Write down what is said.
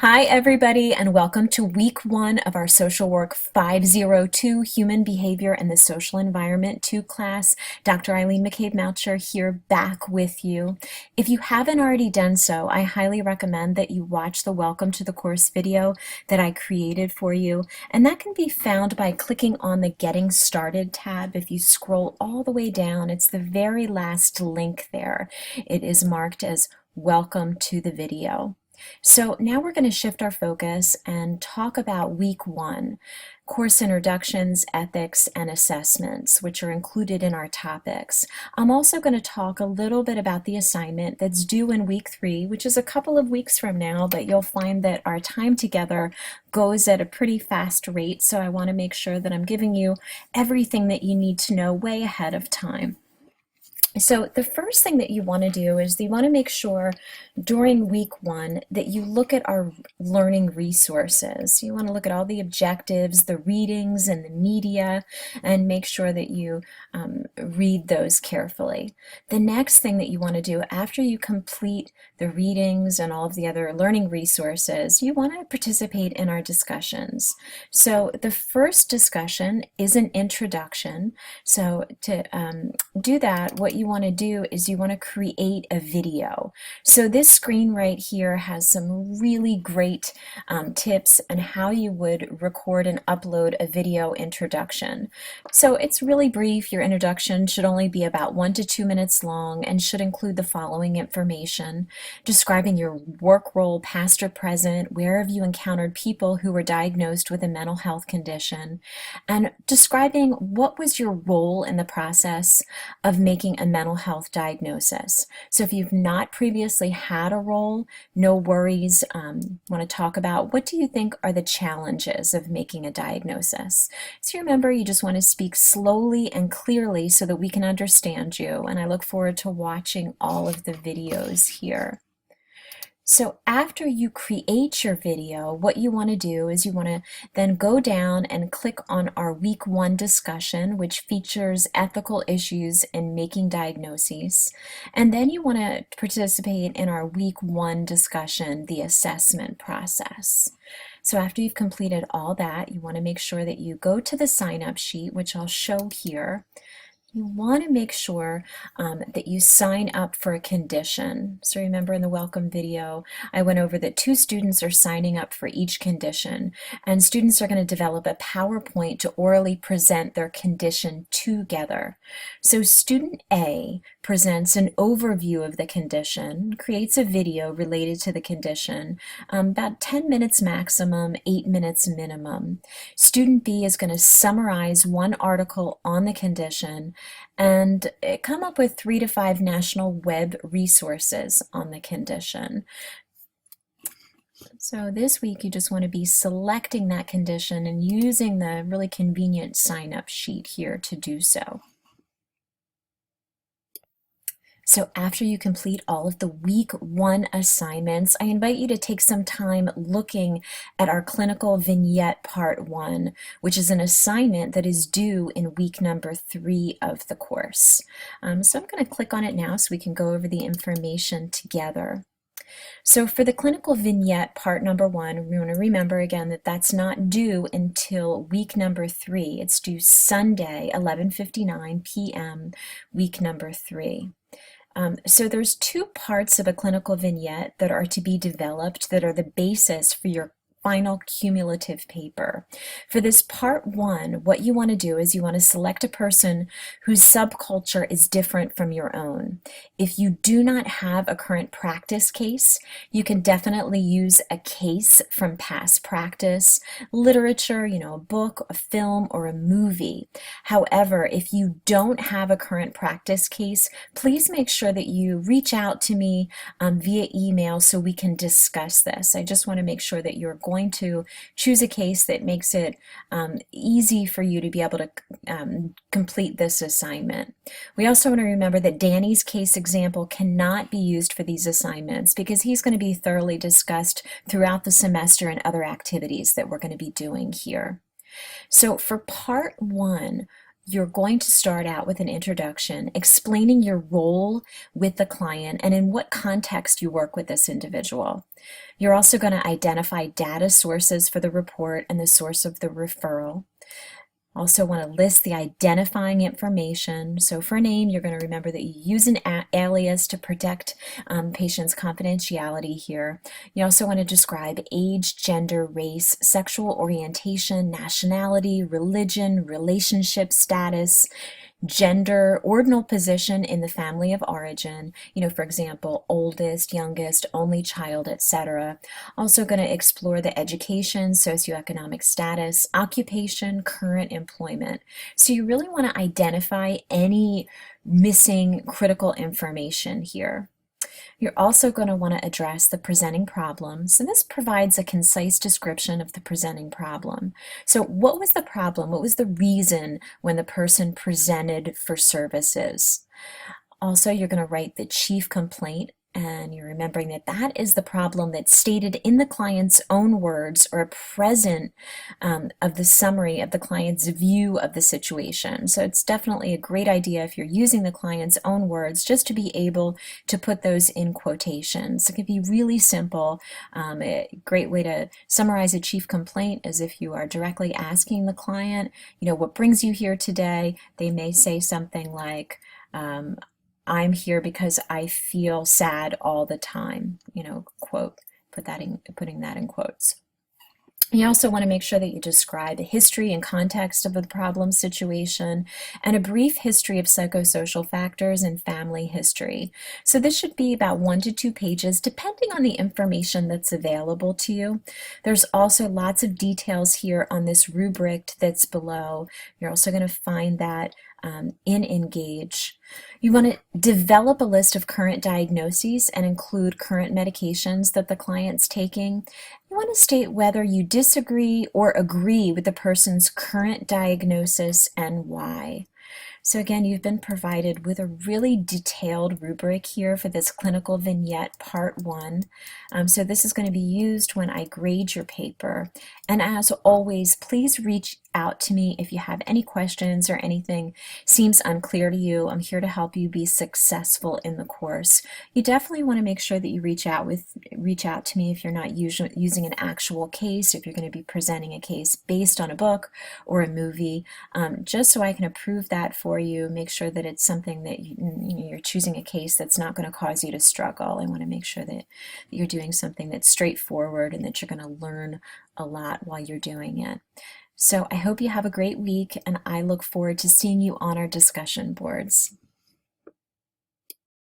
Hi, everybody, and welcome to week one of our Social Work 502 Human Behavior and the Social Environment 2 class. Dr. Eileen McCabe-Moucher here back with you. If you haven't already done so, I highly recommend that you watch the Welcome to the Course video that I created for you, and that can be found by clicking on the Getting Started tab. If you scroll all the way down, it's the very last link there. It is marked as Welcome to the video. So now we're going to shift our focus and talk about week one, course introductions, ethics, and assessments, which are included in our topics. I'm also going to talk a little bit about the assignment that's due in week three, which is a couple of weeks from now, but you'll find that our time together goes at a pretty fast rate, so I want to make sure that I'm giving you everything that you need to know way ahead of time. So the first thing that you want to do is you want to make sure during week one that you look at our learning resources. You want to look at all the objectives, the readings, and the media, and make sure that you read those carefully. The next thing that you want to do after you complete the readings and all of the other learning resources, you want to participate in our discussions. So the first discussion is an introduction. So to do that, what you want to do is you want to create a video. So this screen right here has some really great tips on how you would record and upload a video introduction. So it's really brief. Your introduction should only be about 1 to 2 minutes long and should include the following information: describing your work role, past or present, where have you encountered people who were diagnosed with a mental health condition, and describing what was your role in the process of making a mental health diagnosis. So if you've not previously had a role, no worries. Want to talk about what do you think are the challenges of making a diagnosis. So remember, you just want to speak slowly and clearly so that we can understand you, and I look forward to watching all of the videos here. So after you create your video, what you want to do is you want to then go down and click on our week one discussion, which features ethical issues in making diagnoses. And then you want to participate in our week one discussion, the assessment process. So after you've completed all that, you want to make sure that you go to the sign-up sheet, which I'll show here. You want to make sure that you sign up for a condition. So remember in the welcome video, I went over that 2 students are signing up for each condition, and students are going to develop a PowerPoint to orally present their condition together. So student A presents an overview of the condition, creates a video related to the condition, about 10 minutes maximum, 8 minutes minimum. Student B is going to summarize one article on the condition and come up with 3 to 5 national web resources on the condition. So this week you just want to be selecting that condition and using the really convenient sign-up sheet here to do so. So after you complete all of the week one assignments, I invite you to take some time looking at our clinical vignette part 1, which is an assignment that is due in week number 3 of the course. So I'm going to click on it now so we can go over the information together. So for the clinical vignette part number 1, we want to remember again that that's not due until week number 3. It's due Sunday, 11:59 p.m., week number 3. So there's 2 parts of a clinical vignette that are to be developed that are the basis for your final cumulative paper. For this part 1, what you want to do is you want to select a person whose subculture is different from your own. If you do not have a current practice case, you can definitely use a case from past practice, literature, a book, a film, or a movie. However, if you don't have a current practice case, please make sure that you reach out to me via email so we can discuss this. I just want to make sure that you're going to choose a case that makes it easy for you to be able to complete this assignment. We also want to remember that Danny's case example cannot be used for these assignments because he's going to be thoroughly discussed throughout the semester and other activities that we're going to be doing here. So for part 1, you're going to start out with an introduction explaining your role with the client and in what context you work with this individual. You're also going to identify data sources for the report and the source of the referral. Also want to list the identifying information. So for a name, you're going to remember that you use an alias to protect patient's confidentiality here. You also want to describe age, gender, race, sexual orientation, nationality, religion, relationship status, gender, ordinal position in the family of origin, for example, oldest, youngest, only child, etc. Also going to explore the education, socioeconomic status, occupation, current employment. So you really want to identify any missing critical information here. You're also going to want to address the presenting problem. So this provides a concise description of the presenting problem. So what was the problem? What was the reason when the person presented for services? Also, you're going to write the chief complaint, and you're remembering that that is the problem that's stated in the client's own words or present of the summary of the client's view of the situation. So it's definitely a great idea if you're using the client's own words just to be able to put those in quotations. It can be really simple. A great way to summarize a chief complaint is if you are directly asking the client, what brings you here today? They may say something like, I'm here because I feel sad all the time, quote, putting that in quotes. You also want to make sure that you describe the history and context of the problem situation and a brief history of psychosocial factors and family history. So this should be about 1 to 2 pages, depending on the information that's available to you. There's also lots of details here on this rubric that's below. You're also going to find that in Engage. You want to develop a list of current diagnoses and include current medications that the client's taking. You want to state whether you disagree or agree with the person's current diagnosis and why. So again, you've been provided with a really detailed rubric here for this clinical vignette part 1. So this is going to be used when I grade your paper. And as always, please reach out to me if you have any questions or anything seems unclear to you. I'm here to help you be successful in the course. You definitely want to make sure that you reach out to me if you're not using an actual case, if you're going to be presenting a case based on a book or a movie, just so I can approve that for you, make sure that it's something that you're choosing a case that's not going to cause you to struggle. I want to make sure that you're doing something that's straightforward and that you're going to learn a lot while you're doing it. So I hope you have a great week, and I look forward to seeing you on our discussion boards.